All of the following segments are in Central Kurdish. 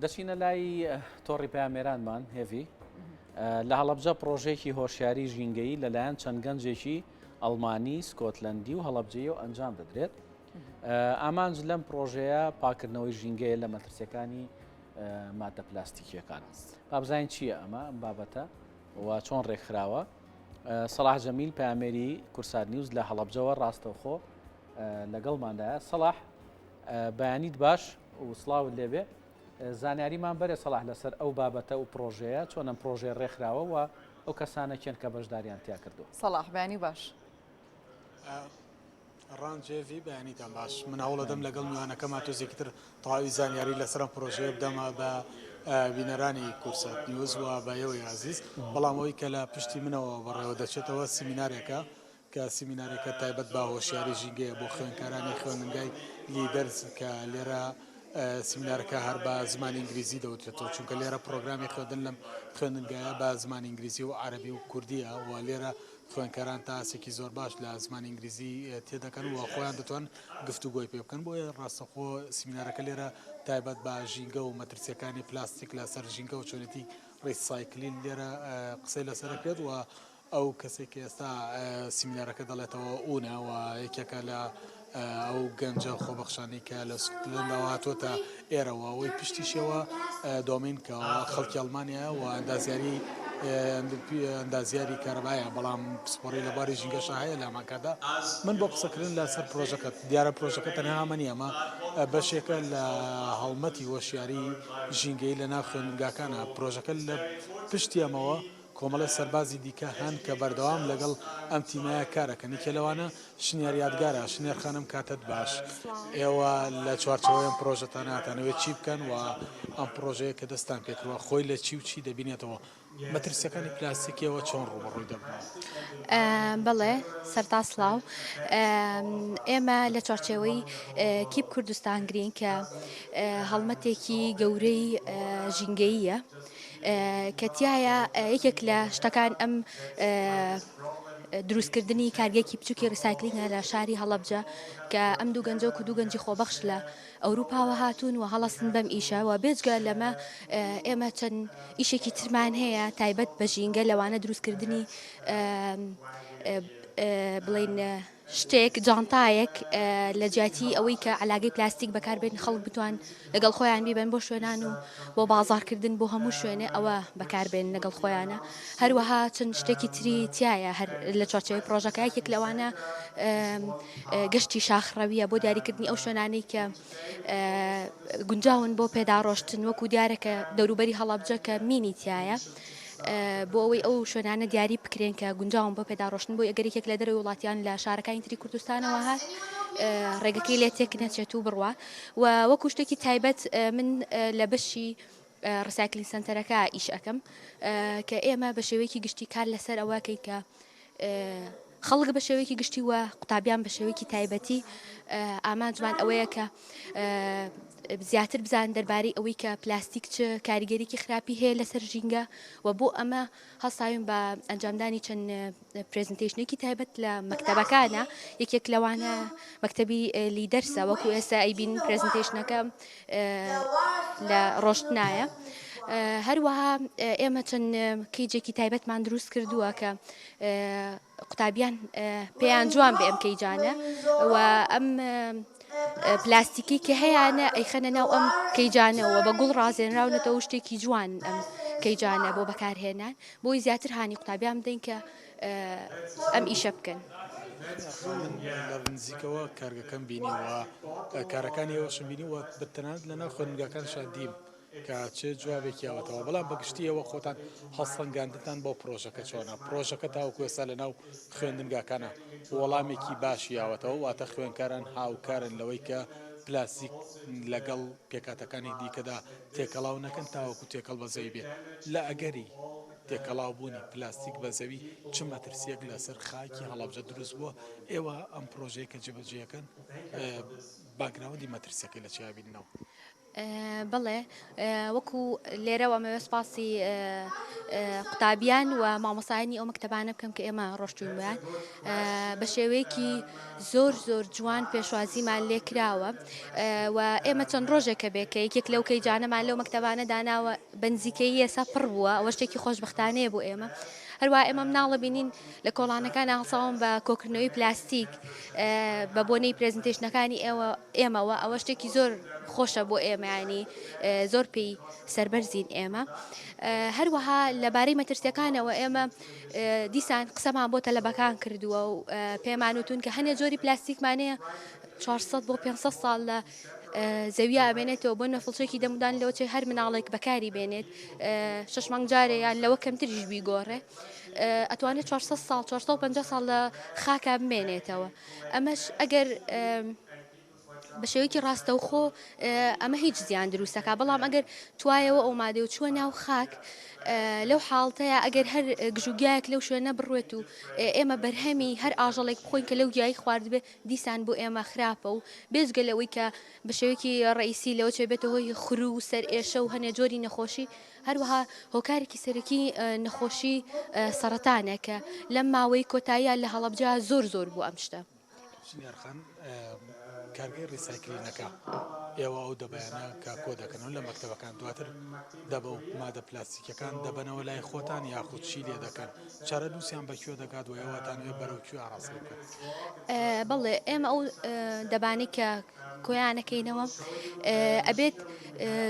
دەچینە لای تۆڕی پامێرانمان هێوی لە هەڵەبجە پرۆژێکی هۆشیاری ژینگەی لەلایەن چەند گەنجێکی ئەڵمانی سکۆتلەندی و هەڵەبجەیە و ئەنجام دەدرێت. ئامانج لەم پرۆژەیە پاکردنەوەی ژینگەیە لە مەترسیەکانی مادە پلاستیکیەکان. بابزین چییە ئەمە ئەم بابەتە و چۆن ڕێکخراوە؟ سەلاح جەمیل پامێری کورسات نیوز لە هەڵەبجەوە ڕاستەوخۆ لەگەڵماندایە. سەلاح بەیانیت باش و سڵاوت لێبێ. زانیاریمان بەرێ سەلاح لەسەر ئەو بابەتە و پرۆژەیە چۆن ئەم پرۆژێ ڕێکخراوە و ئەو کەسانەکێن کە بەشداریان تیا کردو. سەلاح بەیانی باش. ڕانجێوی بەیانیتان باش. من هەوڵە دەم لەگەڵ میوانەکەما تۆزێکتر تەواوی زانیاری لەسەر پرۆژەیە بدەمە بە بینەرانی کورسات نیوز و بەیەوەی عزیز، بەڵام ئەوی کە لە پشتی منەوە بەڕێوە دەچێتەوە سیمینارێکە کە سیمینارێکە تایبەت بە هۆشیاری ژینگەیە بۆ خوێندکارانی خوێندنگای لیدەرز کە لێرە سیمینارەکە هەر بە زمانی ئینگلیزی دەوتێتەوە، چونکە لێرە پرۆگرامی خوێندن لەم خوێندنگایە بە زمانی ئینگلیزی و عەرەبی و کوردیە و لێرە خوێندکاران تا ئاسێکی زۆر باش لە زمانی ئینگلیزی تێدەکەن و خۆیان دەتوان گفتوگۆی پێ بکەن. بۆیە ڕاستەخۆ سیمینارەکە لێرە تایبەت بە ژینگە و مەترسیەکانی پلاستیک لەسەر ژینگە و چۆنێتی ڕیسایکلین لێرە قسەی لەسەرەکرێت و ئەو کەسێک ئێستا سیمینارەکە دەڵێتەوە ئونەوە یەکێکە لە ئەو گەنجە خۆبەخشانی کە لە سکوتلندەوە هاتوۆتە ئێرەوە ئەوەی پشتیشەوە دۆمینکەوە خەڵکی ئەڵمانیا و ئەندازیاری کارەبایە، بەڵام پسپۆڕی لە باری ژینگەشە هەیە لە ئەماکەدا. من بۆ قسەکردن لەسەر پرۆژەکەت دیارە پرۆژەکە تەنها ئەمە ئەمە بەشێکە لە هەڵمەتی وەشیاری ژینگەی لە ناو خوێندنگاکانە. پرۆژەکە لە پشتی ئەمەوە کۆمەڵە سەربازی دیکە هەن کە بەردەوام لەگەڵ ئەم تیمایە کارەکەنی کە لەوانە شنیار یادگارە شنێرخانم کاتت باش. ئێوە لە چوارچەوەی ئەم پرۆژەتان هاتانەوێت چی بکەن و ئەم پرۆژەیە کە دەستان پێکردوە خۆی لە چی و چی دەبینێتەوە مەترسیەکانی پلاستیکیەوە چۆن ڕوبەڕووی دەبن؟ بەڵێ سەرتا سڵاو، ئێمە لە چوارچێوەی کیپ کوردستان گرین کە هەڵمەتێکی گەورەی ژینگەییە کە تایە یەکێک لە شتەکان ئەم دروستکردنی کارگەیەکی بچووکی ڕیسایکلینگە لە شاری هەڵەبجە کە ئەم دوو گەنجە و دوو گەنجی خۆبەخش لە ئەوروپاوە هاتوون و هەڵەستن بەم ئیشە و بێجگە لەمە ئێمە چەند ئیشێکی ترمان هەیە تایبەت بە ژینگە لەوانە دروستکردنی بڵین شتێک جانتایەک لە جیاتی ئەوەی کە علاگەی پلاستیک بەکاربێن خەڵک بتوان لەگەڵ خۆیان بیبن بۆ شوێنان و بۆ بازارکردن بۆ هەموو شوێنێ ئەوە بەکاربێن لەگەڵ خۆیانە. هەروەها چەند شتێکی تری تایە هەر لە چوارچێوەی پرۆژەکە یەکێک لەوانە گەشتی شاخڕەویە بۆ دیاریکردنی ئەو شوێنانەی کە گونجاون بۆ پێداڕۆشتن وەکو دیارەکە دەوروبەری هەڵەبجە کە مینی تایە بۆ ئەوەی ئەو شوێنانە دیاری بکرێن کە گونجاون بۆ پێداڕۆشتن بۆ ئەگەرێکێک لە دەروی وڵاتیان لە شارەکانی تری کوردستانەوە هات ڕێگەکەی لێ تێک نەچێت و بڕوە و وەکو شتێکی تایبەت من لە بەشی ڕسایکلین سنتەرەکە ئیش ئەەکەم کە ئێمە بە شێوەیەکی گشتی کار لەسەر ئەوەکەی کە خەڵک بە شێوەیەکی گشتی وە قوتابیان بە شێوەیەکی تایبەتی ئامانجمان ئەوەیە کە زیاتر بزان دەربارەی ئەوەی کە پلاستیک چ کاریگەریکی خراپی هەیە لەسەر ژینگە و بۆ ئەمە هەستاوین بە ئەنجامدانی چەند پرێزنتێشنێکی تایبەت لە مەکتەبەکانە. یەکێک لەوانە مەکتەبی لیدەرسە وەکو ئێستا ئەیبین پرێزنتێشنەکە لە ڕۆشتنایە. هەروەها ئێمە چەند کەیجێکی تایبەتمان دروست کردووە کە قوتابیان پێیان جوان بێ ئەم کەیجانە و ئەم پلاستیکی کە هەیەە ئەیخەنە ناو ئەم کەیجانەوە بە گوڵ ڕازێنراونەتەوە شتێکی جوان ئەم کەیجانە بۆ بەکارهێنان بۆی زیاتر هاانی قوتابیان بدەین کە ئەم ئیشە بکەن. لە نزیکەوە کارگەکەم بینیوە کارەکانی ئێوەشم بینیوە بەتەنانەت لەناو خوێندنگاکان شادیم کە چه جوابێکیاوەتەوە، بەڵام بەگشتی ئەوە خۆتان هەڵسەنگاندتان بۆ پرۆژەکە چۆنە پرۆژەکە تاوەکو ئێستا لەناو خوێندنگاکانە وەڵامێکی باشیاوەتەوە واتە خوێندکاران هاوکارن لەوەی کە پلاستیک لەگەڵ پێکاتەکانی دیکەدا تێکەڵاو نەکەن تاوەکو تێکەڵ بەزەوی بێت. لە ئەگەری تێکەڵاوبوونی پلاستیک بەزەوی چ مەترسیەک لەسەر خاکی هەڵەبجە دروست بووە؟ ئێوە ئەم پرۆژەیە کە جێبەجێەکەن باگراوەندی مەترسیەکەی لە چیابینەوە؟ بڵێ وەکو لێرەوە ئەمەوێ سپاسی قوتابیان و مامۆسایانی ئەو مەکتەبانە بکەم کە ئێمە ڕۆشتوین بۆیان بە شێوەیەکی زۆر زۆر جوان پێشوازیمان لێ کراوە و ئێمە چەند ڕۆژێکە بێ کە یەکێک لەو کەیجانەمان لەو مەکتەبانە داناوە بنزیکەی ئێسا پڕ بووە ئەوە شتێکی خۆشبەختانەیە بۆ ئێمە هەروە ئێمە مناڵە بینین لە کۆڵانەکان هەڵساوم بە کۆکردنەوەی پلاستیک بە بۆنەی پرێزنتێشنەکانی ئێمەوە ئەوە شتێکی زۆر خۆشە بۆ ئێمەیانی زۆر پێی سربەرزین ئێمە هەروەها لەبارەی مەترسیەکانەوە ئێمە دیسان قسەمان بۆ تەلەبەکان کردووە و پێمان وتون کە هەنێ جۆری پلاستیکمانەیە 400 بۆ 500 ساڵ لە زەویە ئەبێنێتەوە بۆ نەفڵچێکی دەمودان لەوەچێ هەر مناڵێک بەکاری بێنێت 6 مانگ جارەیان لەوە کەمتریش بیگۆڕێ ئەتوانێت 400 ساڵ 450 ساڵ لە خاکا بمێنێتەوە ئەمەش ئەگەر بە شێوەیەکی ڕاستەوخۆ ئەمە هیچ زیان دروستەکە بەڵام ئەگەر توایەوە ئەو مادەی و چووە ناو خاک لەو حاڵتەیە ئەگەر هەر گژوگایەک لەو شوێنە بڕوێت و ئێمە بەرهەمی هەر ئاژەڵێک بخۆین کە لەو گیایی خواردبێ دیسان بۆ ئێمە خراپە و بێزگە لەوەی کە بە شێوەیەکی ڕئیسی لەوە چێ بێتە هۆی خرو و سەر ئێشە و هەنێ جۆری نەخۆشی هەروەها هۆکارێکی سەرەکی نەخۆشی سەرەتانە کە لەم ماوەی کۆتاییان لە هەڵەبجە زۆر زۆر بوو ئەم شتە ژنیارخان کارگەی ڕیسایکلینەکە ئێوە ئەو دەبیانە کە کۆ دەکەنەوە لە مەکتەبەکان دواتر دەبە و مادە پلاستیکەکان دەبنەوە لای خۆتان یاخود چی لێ دەکەن چارە دووسیان بەکوێ دەکات و ئێوەتانوێ بەرەوکوێ ئاڕاست بکەن بەڵێ ئێمە ئەو دەبانی کە کۆیانەکەینەوە ئەبێت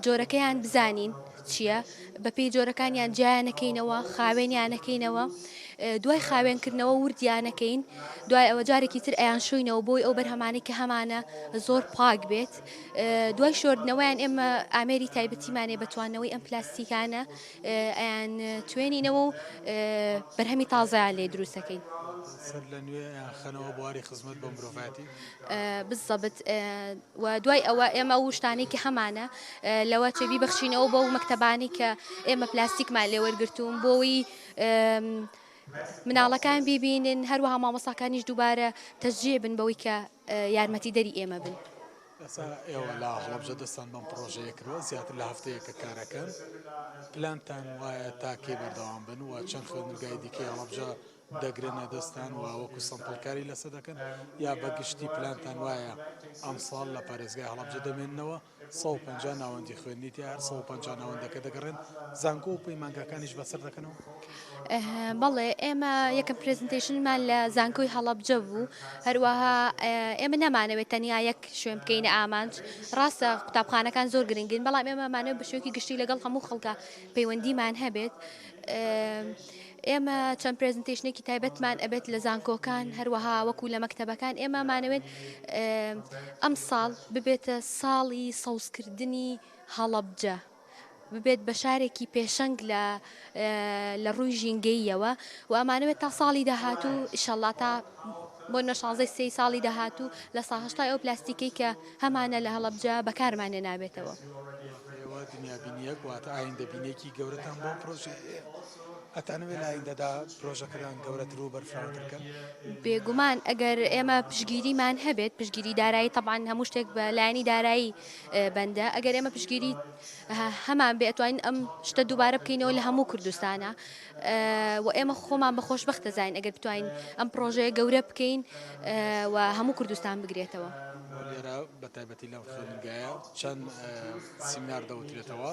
جۆرەکەیان بزانین چییە بەپێی جۆرەکانیان جیانەکەینەوە خاوێنیانەکەینەوە دوای خاوێنکردنەوە وردیانەکەین دوای ئەوە جارێکی تر ئەیان شوینەوە بۆی ئەو بەرهەمانی کە هەمانە زۆر پاک بێت دوای شۆردنەوەیان ئێمە ئامێری تایبەتیمانێ بەتوانەوەی ئەم پلاستیکانە ئەیان توێنینەوە و بەرهەمی تازایان لێ دروستەکەین سەر لە نوێ خەنەوە بواری خزمەت بە مرۆڤاتی بالضبط و دوای ئەوە ئێمە شتانێکی کە هەمانە لەوە چێبی بەخشینەوە بۆ مەکتەبانی کە ئێمە پلاستیکمان لێ وەرگرتوون بۆەوەی مناڵەکان بیبینن هەروەها مامۆساکانیش دووبارە تەشجیع بن بەوەی کە یارمەتی دەری ئێمە بن ئێستا ئێوە لە هەڵەبجە دەستان بەم پرۆژەیە کردوە زیاتر لە هەفتەیە کە کارەکەن پلانتان وایە تا کێ بەردەوام بن و چەند خوێندنگای دیکەی هەڵەبجە دەگرێنە دەستان و وەکو سەمپڵکاری لەسەر دەکەن یا بەگشتی پلانتان وایە ئەم ساڵ لە پارێزگای هەڵەبجە دەمێننەوە 150 ناوەندی خوێندنیتی هەر 150 ناوەندەکە دەگەڕێن زانکۆ و پەیمانگەکانیش بەسەر دەکەنەوە بەڵێ ئێمە یەکەم پرێزنتیشنمان لە زانکۆی هەڵەبجە بوو هەروەها ئێمە نەمانەوێت تەنیا یەک شوێن بکەینە ئامانج ڕاستە قوتابخانەکان زۆر گرنگن بەڵام ئێمەمانەوە بە شێوەیەکی گشتی لەگەڵ هەموو خەڵکە پەیوەندیمان هەبێت ئێمە چەند پرێزنتیشنێکی تایبەتمان ئەبێت لە زانکۆکان هەروەها وەکو لە مەکتەبەکان ئێمەمانەوێت ئەم ساڵ ببێتە ساڵی سەوزکردنی هەڵەبجە ببێت بە شارێکی پێشەنگ لە ڕووی ژینگەییەوە و ئەمانەوێت تا ساڵی داهاتوو ئیشەڵڵا تا بۆ نەشازەی سێ ساڵی داهاتوو لە ساهشتای ئەو پلاستیکەی کە هەمانە لە هەڵەبجە بەکارمانێ نابێتەوە دنیابینیەک واتە ئایندەبینێکی گەورەتان بۆ پرۆژێ ئەتانەوێت لە ئایندەدا پرۆژەکەتان گەورەتر و بەرفراوترکەن بێگومان ئەگەر ئێمە پشگیریمان هەبێت پشگیری دارایی طبعاً هەموو شتێک بە لایەنی دارایی بەندە ئەگەر ئێمە پشگیری هەمان بێ ئەتوانین ئەم شتە دووبارە بکەینەوە لە هەموو کوردستانە و ئێمە خۆمان بە خۆشبەختە زین ئەگەر بتوانین ئەم پرۆژەیە گەورە بکەین و هەموو کوردستان بگرێتەوە لێرە بە تایبەتی لەم خوێنگایە چەند سیمینار دەوترێتەوە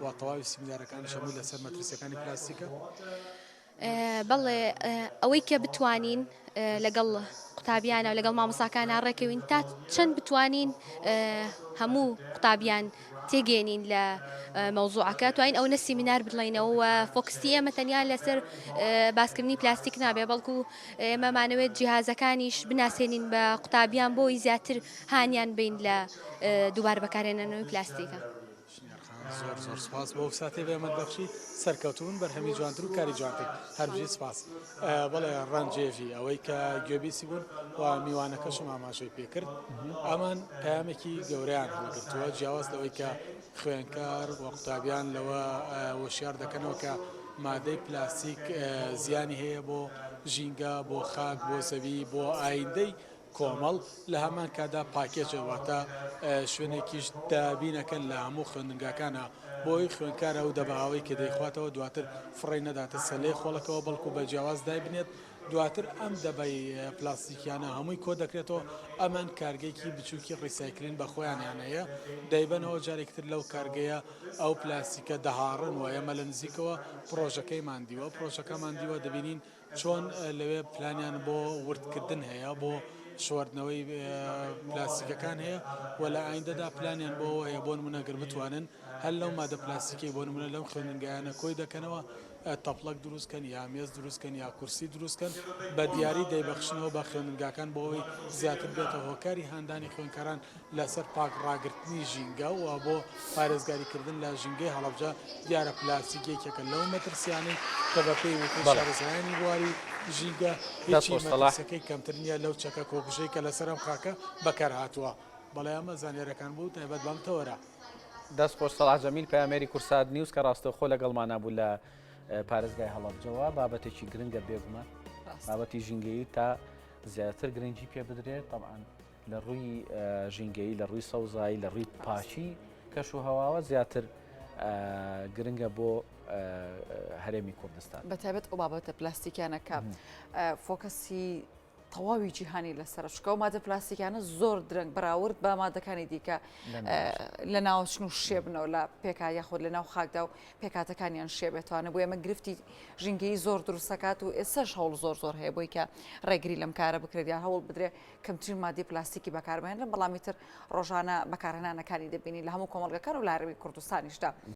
و تەواوی سیمینارەکانی هەمووی لەسەر مەترسیەکانی پلاستیکە بەڵێ ئەوەی کە بتوانین لەگەڵ قوتابیانە و لەگەڵ مامۆساکانە ڕێکەوین تا چەند بتوانین هەموو قوتابیان تێگەێنین لە مەوزوعەکە توانین ئەو نەسیمینار بڵێنەوە فۆکسی ئێمە تەنیا لەسەر باسکردنی پلاستیک نابێ بەڵکو ئێمەمانەوێت جیهازەکانیش بناسێنین بە قوتابیان بۆی زیاتر هانیان بین لە دووبار بەکارهێنانەوەی پلاستیکە زۆر زۆر سپاس بۆ ساتێ بێمەد بەخشی سەرکەوتون بەرهەمی جوانتر و کاری جوانتر هەربژی سپاس بەڵێ ڕەنجێڤی ئەوەی کە گوێبیسی بوون و میوانەکەشم ئاماژەی پێکرد ئەمان پامێکی گەورەیان هەڵگرتووە جیاواز لەوەی کە خوێنکار و قوتابیان لەوە وەشیار دەکەنەوە کە مادەی پلاستیک زیانی هەیە بۆ ژینگە بۆ خاک بۆ زەوی بۆ ئایندەی کۆمەڵ لە هەمان کادا پاکێجەواتە شوێنێکیش دابینەکەن لە هەموو خوێندنگاکانە بۆی خوێنکارە و دەباوەی کە دەیخواتەوە دواتر فڕی نەداتە سەلەی خۆڵەکەەوە بەڵکو بە جیاواز دایبنێت دواتر ئەم دەبای پلاستیکیانە هەمووی کۆ دەکرێتەوە ئەمان کارگەیەکی بچووکی ڕیسایکلین بە خۆیانیانەیە دەیبەنەوە جارێکتر لەو کارگەیە ئەو پلاستیکە دەهاڕن و ئێمە لە نزیکەوە پرۆژەکەی ماندیوە پرۆژەکە ماندیوە دەبینین چۆن لەوێ پلانیان بۆ وردکردن هەیە بۆ شواردنەوەی پلاستیکەکان هەیە و لە ئایندەدا پلانیان بۆ هەیە بۆ نمونەگەر بتوانن هەر لەو مادە پلاستیکی بۆ نمونە لەم خوێندنگایانە کۆی دەکەنەوە تەپڵک دروستکەن یا مێز دروستکەن یا کورسی دروستکەن بە دیاری دەیبەخشنەوە بە خوێندنگاکان بۆەوەی زیاتر بێتە هۆکاری هاندانی خوێنکاران لەسەر پاک ڕاگررتنی ژینگە و بۆ پارێزگاریکردن لە ژینگەی هەڵەبجە دیارە پلاستیکێکێکە لەو مەترسیانەی کە بە پێی وتی شارەزایانی بواری ژینگە هیچی مەترسەکەی کەمتر نیە لەو چەکە کۆکژەی کە لەسەرم خاکە بەکار هاتووە بەڵێ ئەمە زانێرەکان بوو تایبەت بەم تەوەرە دەست خۆش سەڵاح جەمیل پەیامێری کورسات نیوز کە ڕاستەوخۆ لەگەڵمانە بوو لە پارێزگای هەڵەبجەوە بابەتێکی گرنگە بێگومان بابەتی ژینگەیی تا زیاتر گرنگی پێ بدرێت طبعاً لە ڕووی ژینگەیی لە ڕووی سەوزایی لە ڕووی پاشی کەش و هەواوە زیاتر گرنگە بۆ هەرێمی کوردستان بەتایبەت ئەو بابەتە پلاستیکیانەکە فۆکەسی تەواوی جیهانی لەسەر شکە و مادە پلاستیکیانە زۆر درەنگ بەراورد بە مادەکانی دیکە لە ناوچن و شێبنەوە لە پێکا یاخۆ لە ناو خاکدا و پێکاتەکانیان شێبێتوانە بۆ ئێمە گرفتی ژینگەی زۆر دروستەکات و ئێستاش هەوڵ زۆر هەیە بۆی کە ڕێگری لەم کارە بکرێت یا هەوڵ بدرێ کەمترین مادی پلاستیکی بەکاربێنن بەڵامی تر ڕۆژانە بەکارهێنانەکانی دەبینی لە هەموو کۆمەڵگەکان و لە هەرێمی کوردستانیشدا